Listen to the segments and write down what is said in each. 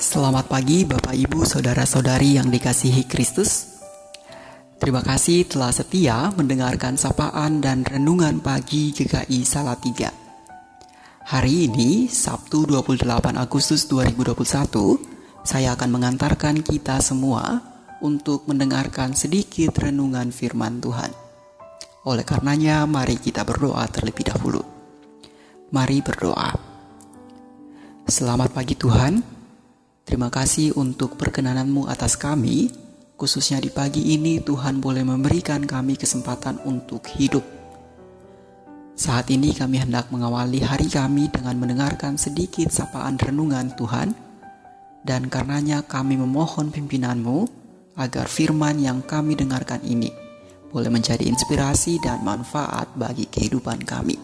Selamat pagi Bapak Ibu Saudara-saudari yang dikasihi Kristus. Terima kasih telah setia mendengarkan sapaan dan renungan pagi GKI Salatiga. Hari ini, Sabtu 28 Agustus 2021, saya akan mengantarkan kita semua untuk mendengarkan sedikit renungan firman Tuhan. Oleh karenanya, mari kita berdoa terlebih dahulu. Mari berdoa. Selamat pagi Tuhan. Terima kasih untuk perkenanan-Mu atas kami, khususnya di pagi ini Tuhan boleh memberikan kami kesempatan untuk hidup. Saat ini kami hendak mengawali hari kami dengan mendengarkan sedikit sapaan renungan Tuhan, dan karenanya kami memohon pimpinan-Mu agar firman yang kami dengarkan ini boleh menjadi inspirasi dan manfaat bagi kehidupan kami.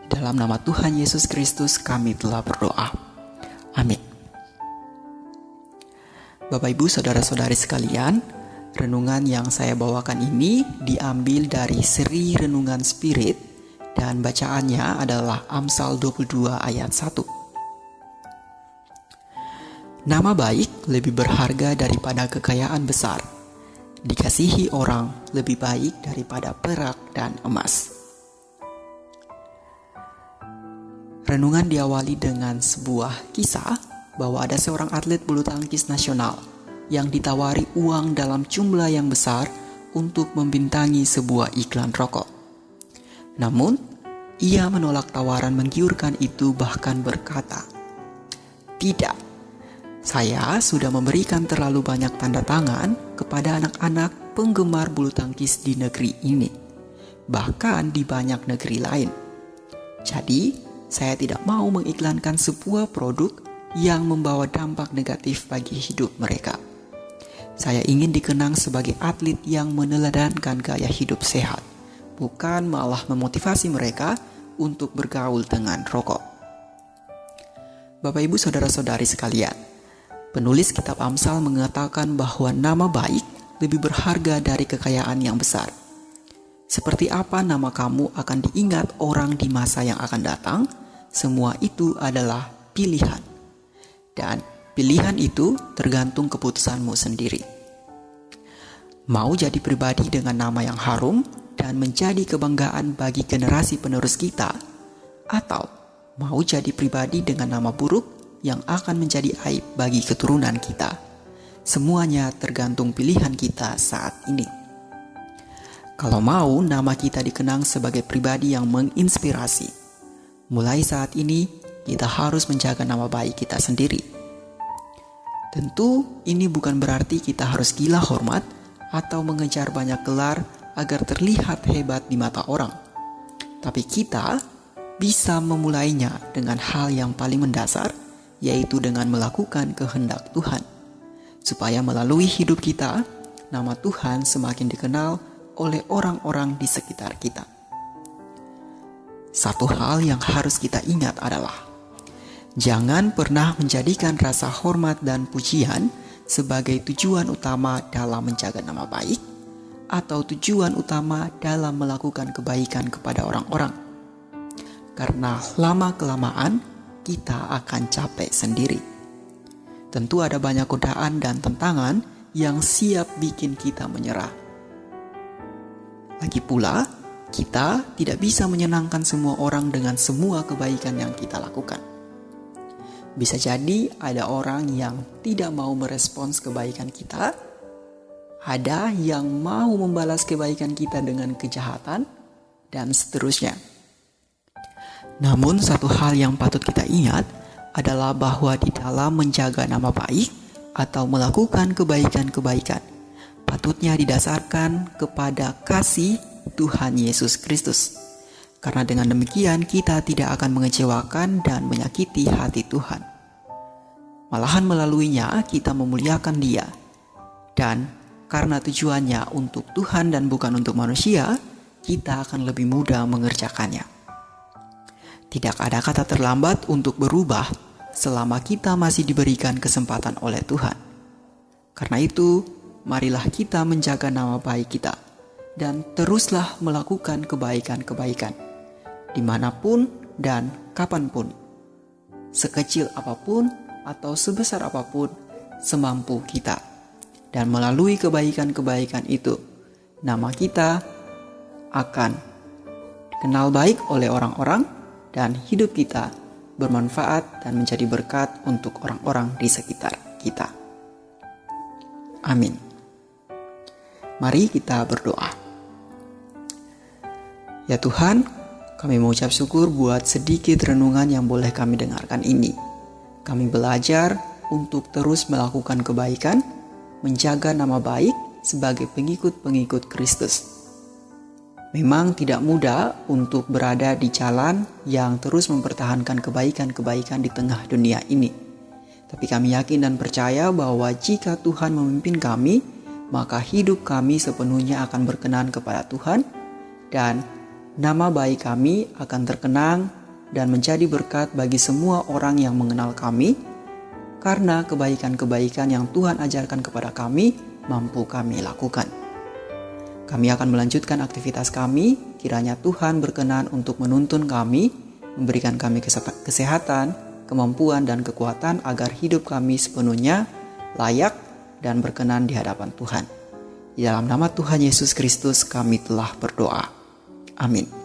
Dalam nama Tuhan Yesus Kristus kami telah berdoa. Amin. Bapak Ibu Saudara-saudari sekalian, renungan yang saya bawakan ini diambil dari seri Renungan Spirit dan bacaannya adalah Amsal 22 ayat 1. Nama baik lebih berharga daripada kekayaan besar. Dikasihi orang lebih baik daripada perak dan emas. Renungan diawali dengan sebuah kisah bahwa ada seorang atlet bulu tangkis nasional yang ditawari uang dalam jumlah yang besar untuk membintangi sebuah iklan rokok. Namun, ia menolak tawaran menggiurkan itu, bahkan berkata, "Tidak, saya sudah memberikan terlalu banyak tanda tangan kepada anak-anak penggemar bulu tangkis di negeri ini, bahkan di banyak negeri lain. Jadi, saya tidak mau mengiklankan sebuah produk yang membawa dampak negatif bagi hidup mereka. Saya ingin dikenang sebagai atlet yang meneladankan gaya hidup sehat, bukan malah memotivasi mereka untuk bergaul dengan rokok." Bapak Ibu Saudara-saudari sekalian, penulis kitab Amsal mengatakan bahwa nama baik lebih berharga dari kekayaan yang besar. Seperti apa nama kamu akan diingat orang di masa yang akan datang, semua itu adalah pilihan. Dan pilihan itu tergantung keputusanmu sendiri. Mau jadi pribadi dengan nama yang harum dan menjadi kebanggaan bagi generasi penerus kita, atau mau jadi pribadi dengan nama buruk yang akan menjadi aib bagi keturunan kita. Semuanya tergantung pilihan kita saat ini. Kalau mau nama kita dikenang sebagai pribadi yang menginspirasi, mulai saat ini kita harus menjaga nama baik kita sendiri. Tentu ini bukan berarti kita harus gila hormat atau mengejar banyak gelar agar terlihat hebat di mata orang. Tapi kita bisa memulainya dengan hal yang paling mendasar, yaitu dengan melakukan kehendak Tuhan. Supaya melalui hidup kita, nama Tuhan semakin dikenal oleh orang-orang di sekitar kita. Satu hal yang harus kita ingat adalah jangan pernah menjadikan rasa hormat dan pujian sebagai tujuan utama dalam menjaga nama baik atau tujuan utama dalam melakukan kebaikan kepada orang-orang. Karena lama-kelamaan kita akan capek sendiri. Tentu ada banyak godaan dan tantangan yang siap bikin kita menyerah. Lagi pula, kita tidak bisa menyenangkan semua orang dengan semua kebaikan yang kita lakukan. Bisa jadi ada orang yang tidak mau merespons kebaikan kita, ada yang mau membalas kebaikan kita dengan kejahatan, dan seterusnya. Namun satu hal yang patut kita ingat adalah bahwa di dalam menjaga nama baik atau melakukan kebaikan-kebaikan, patutnya didasarkan kepada kasih Tuhan Yesus Kristus. Karena dengan demikian kita tidak akan mengecewakan dan menyakiti hati Tuhan. Malahan melaluinya kita memuliakan Dia. Dan karena tujuannya untuk Tuhan dan bukan untuk manusia, kita akan lebih mudah mengerjakannya. Tidak ada kata terlambat untuk berubah selama kita masih diberikan kesempatan oleh Tuhan. Karena itu, marilah kita menjaga nama baik kita dan teruslah melakukan kebaikan-kebaikan dimanapun dan kapanpun, sekecil apapun atau sebesar apapun semampu kita. Dan melalui kebaikan-kebaikan itu, nama kita akan dikenal baik oleh orang-orang dan hidup kita bermanfaat dan menjadi berkat untuk orang-orang di sekitar kita. Amin. Mari kita berdoa. Ya Tuhan, kami mengucap syukur buat sedikit renungan yang boleh kami dengarkan ini. Kami belajar untuk terus melakukan kebaikan, menjaga nama baik sebagai pengikut-pengikut Kristus. Memang tidak mudah untuk berada di jalan yang terus mempertahankan kebaikan-kebaikan di tengah dunia ini. Tapi kami yakin dan percaya bahwa jika Tuhan memimpin kami, maka hidup kami sepenuhnya akan berkenan kepada Tuhan, dan nama baik kami akan terkenang dan menjadi berkat bagi semua orang yang mengenal kami, karena kebaikan-kebaikan yang Tuhan ajarkan kepada kami mampu kami lakukan. Kami akan melanjutkan aktivitas kami, kiranya Tuhan berkenan untuk menuntun kami, memberikan kami kesehatan, kemampuan dan kekuatan agar hidup kami sepenuhnya layak dan berkenan di hadapan Tuhan. Di dalam nama Tuhan Yesus Kristus kami telah berdoa. Amin.